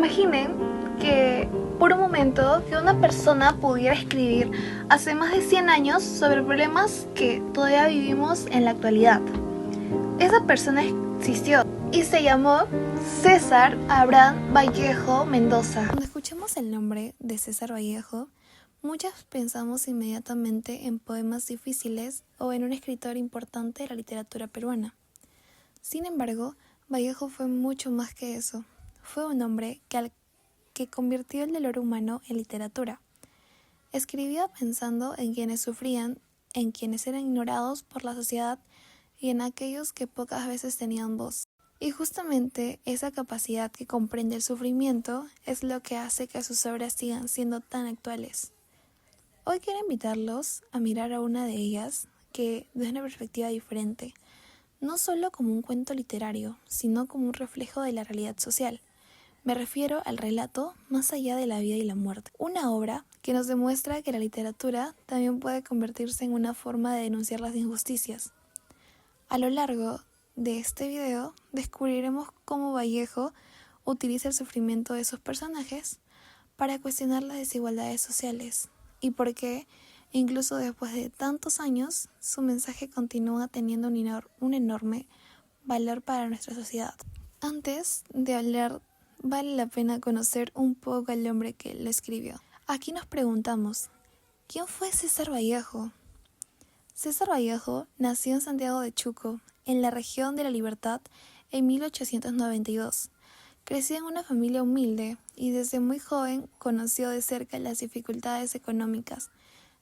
Imaginen que por un momento que una persona pudiera escribir hace más de 100 años sobre problemas que todavía vivimos en la actualidad. Esa persona existió y se llamó César Abraham Vallejo Mendoza. Cuando escuchamos el nombre de César Vallejo, muchos pensamos inmediatamente en poemas difíciles o en un escritor importante de la literatura peruana. Sin embargo, Vallejo fue mucho más que eso. Fue un hombre que convirtió el dolor humano en literatura. Escribía pensando en quienes sufrían, en quienes eran ignorados por la sociedad y en aquellos que pocas veces tenían voz. Y justamente esa capacidad que comprende el sufrimiento es lo que hace que sus obras sigan siendo tan actuales. Hoy quiero invitarlos a mirar a una de ellas que, desde una perspectiva diferente, no solo como un cuento literario, sino como un reflejo de la realidad social. Me refiero al relato Más allá de la vida y la muerte, una obra que nos demuestra que la literatura también puede convertirse en una forma de denunciar las injusticias. A lo largo de este video descubriremos cómo Vallejo utiliza el sufrimiento de sus personajes para cuestionar las desigualdades sociales y por qué, incluso después de tantos años, su mensaje continúa teniendo un enorme valor para nuestra sociedad. Antes de hablar, vale la pena conocer un poco al hombre que lo escribió. Aquí nos preguntamos, ¿quién fue César Vallejo? César Vallejo nació en Santiago de Chuco, en la región de La Libertad, en 1892. Creció en una familia humilde y desde muy joven conoció de cerca las dificultades económicas,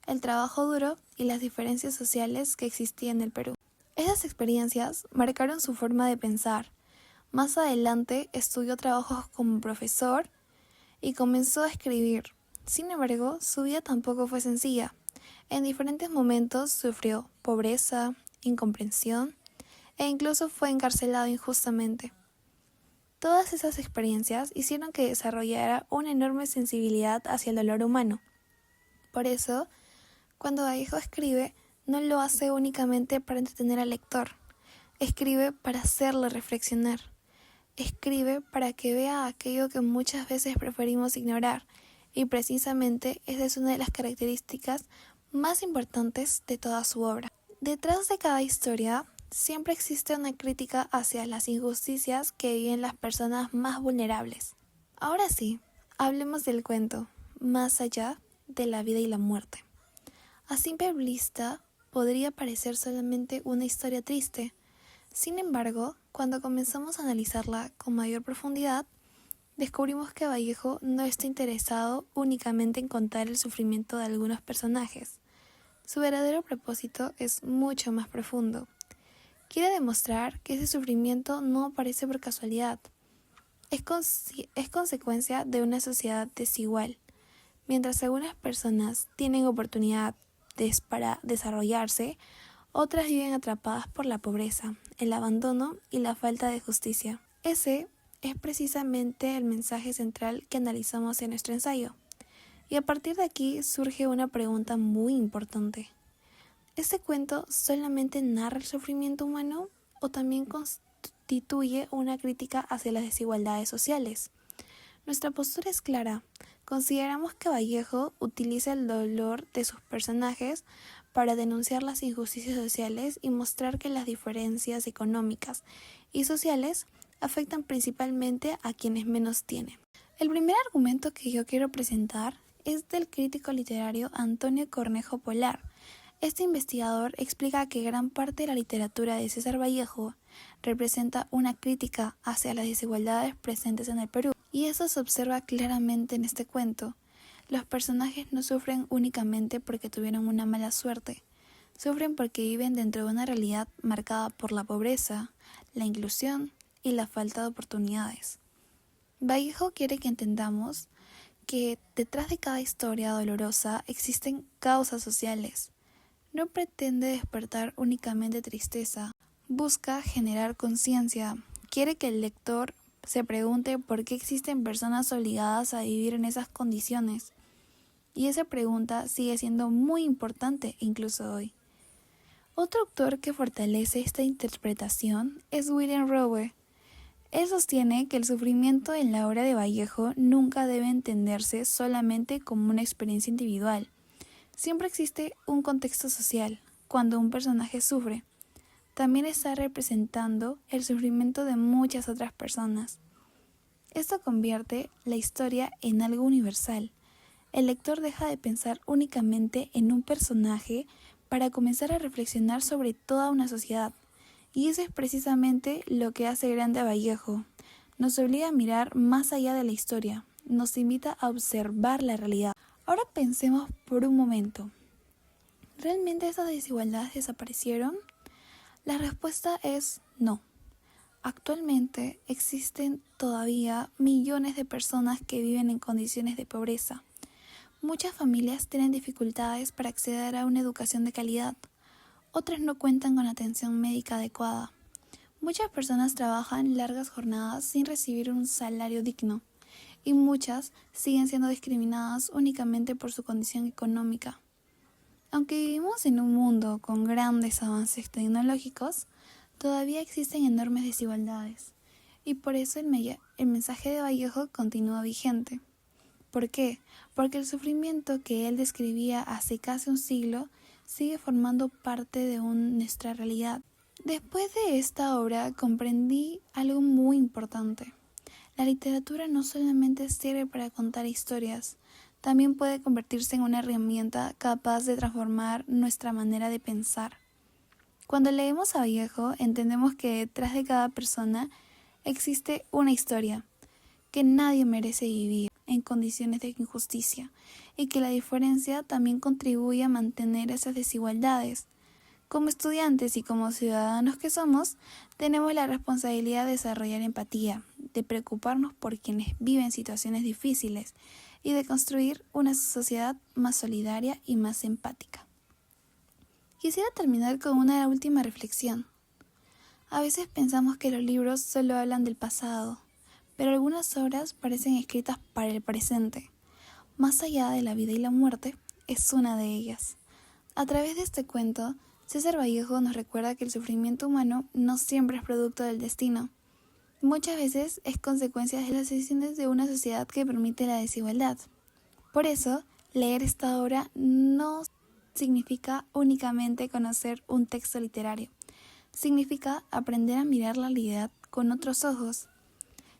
el trabajo duro y las diferencias sociales que existían en el Perú. Esas experiencias marcaron su forma de pensar. Más adelante estudió trabajos como profesor y comenzó a escribir. Sin embargo, su vida tampoco fue sencilla. En diferentes momentos sufrió pobreza, incomprensión e incluso fue encarcelado injustamente. Todas esas experiencias hicieron que desarrollara una enorme sensibilidad hacia el dolor humano. Por eso, cuando Vallejo escribe, no lo hace únicamente para entretener al lector. Escribe para hacerlo reflexionar. Escribe para que vea aquello que muchas veces preferimos ignorar, y precisamente esa es una de las características más importantes de toda su obra. Detrás de cada historia siempre existe una crítica hacia las injusticias que viven las personas más vulnerables. Ahora sí, hablemos del cuento Más allá de la vida y la muerte. A simple vista podría parecer solamente una historia triste. Sin embargo, cuando comenzamos a analizarla con mayor profundidad, descubrimos que Vallejo no está interesado únicamente en contar el sufrimiento de algunos personajes. Su verdadero propósito es mucho más profundo. Quiere demostrar que ese sufrimiento no aparece por casualidad. Es consecuencia de una sociedad desigual. Mientras algunas personas tienen oportunidades para desarrollarse, otras viven atrapadas por la pobreza, el abandono y la falta de justicia. Ese es precisamente el mensaje central que analizamos en nuestro ensayo. Y a partir de aquí surge una pregunta muy importante. ¿Este cuento solamente narra el sufrimiento humano o también constituye una crítica hacia las desigualdades sociales? Nuestra postura es clara. Consideramos que Vallejo utiliza el dolor de sus personajes para denunciar las injusticias sociales y mostrar que las diferencias económicas y sociales afectan principalmente a quienes menos tienen. El primer argumento que yo quiero presentar es del crítico literario Antonio Cornejo Polar. Este investigador explica que gran parte de la literatura de César Vallejo representa una crítica hacia las desigualdades presentes en el Perú. Y eso se observa claramente en este cuento. Los personajes no sufren únicamente porque tuvieron una mala suerte. Sufren porque viven dentro de una realidad marcada por la pobreza, la inclusión y la falta de oportunidades. Vallejo quiere que entendamos que detrás de cada historia dolorosa existen causas sociales. No pretende despertar únicamente tristeza, busca generar conciencia, quiere que el lector se pregunte por qué existen personas obligadas a vivir en esas condiciones. Y esa pregunta sigue siendo muy importante incluso hoy. Otro autor que fortalece esta interpretación es William Rowe. Él sostiene que el sufrimiento en la obra de Vallejo nunca debe entenderse solamente como una experiencia individual. Siempre existe un contexto social cuando un personaje sufre. También está representando el sufrimiento de muchas otras personas. Esto convierte la historia en algo universal. El lector deja de pensar únicamente en un personaje para comenzar a reflexionar sobre toda una sociedad. Y eso es precisamente lo que hace grande a Vallejo. Nos obliga a mirar más allá de la historia, nos invita a observar la realidad. Ahora pensemos por un momento. ¿Realmente esas desigualdades desaparecieron? La respuesta es no. Actualmente existen todavía millones de personas que viven en condiciones de pobreza. Muchas familias tienen dificultades para acceder a una educación de calidad. Otras no cuentan con atención médica adecuada. Muchas personas trabajan largas jornadas sin recibir un salario digno. Y muchas siguen siendo discriminadas únicamente por su condición económica. Aunque vivimos en un mundo con grandes avances tecnológicos, todavía existen enormes desigualdades. Y por eso el mensaje de Vallejo continúa vigente. ¿Por qué? Porque el sufrimiento que él describía hace casi un siglo sigue formando parte de nuestra realidad. Después de esta obra comprendí algo muy importante. La literatura no solamente sirve para contar historias, también puede convertirse en una herramienta capaz de transformar nuestra manera de pensar. Cuando leemos a Vallejo, entendemos que detrás de cada persona existe una historia, que nadie merece vivir en condiciones de injusticia y que la diferencia también contribuye a mantener esas desigualdades. Como estudiantes y como ciudadanos que somos, tenemos la responsabilidad de desarrollar empatía, de preocuparnos por quienes viven situaciones difíciles y de construir una sociedad más solidaria y más empática. Quisiera terminar con una última reflexión. A veces pensamos que los libros solo hablan del pasado, pero algunas obras parecen escritas para el presente. Más allá de la vida y la muerte, es una de ellas. A través de este cuento, César Vallejo nos recuerda que el sufrimiento humano no siempre es producto del destino. Muchas veces es consecuencia de las decisiones de una sociedad que permite la desigualdad. Por eso, leer esta obra no significa únicamente conocer un texto literario. Significa aprender a mirar la realidad con otros ojos.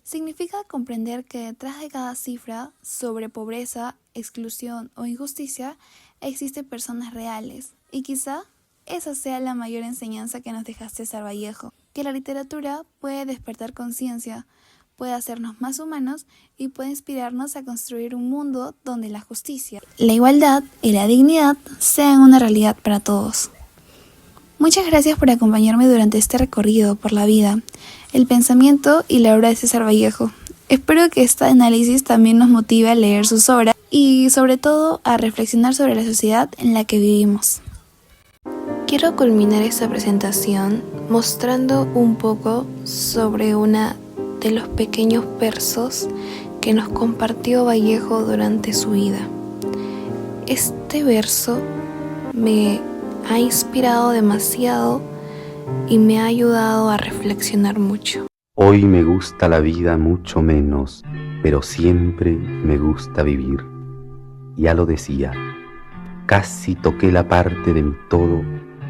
Significa comprender que detrás de cada cifra sobre pobreza, exclusión o injusticia existen personas reales. Y quizá esa sea la mayor enseñanza que nos deja César Vallejo. Que la literatura puede despertar conciencia, puede hacernos más humanos y puede inspirarnos a construir un mundo donde la justicia, la igualdad y la dignidad sean una realidad para todos. Muchas gracias por acompañarme durante este recorrido por la vida, el pensamiento y la obra de César Vallejo. Espero que este análisis también nos motive a leer sus obras y sobre todo a reflexionar sobre la sociedad en la que vivimos. Quiero culminar esta presentación mostrando un poco sobre uno de los pequeños versos que nos compartió Vallejo durante su vida. Este verso me ha inspirado demasiado y me ha ayudado a reflexionar mucho. Hoy me gusta la vida mucho menos, pero siempre me gusta vivir. Ya lo decía, casi toqué la parte de mi todo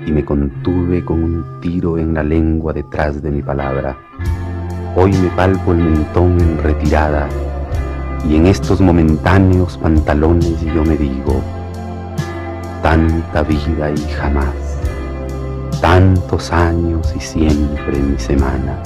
y me contuve con un tiro en la lengua detrás de mi palabra. Hoy me palpo el mentón en retirada y en estos momentáneos pantalones yo me digo: tanta vida y jamás, tantos años y siempre mi semana.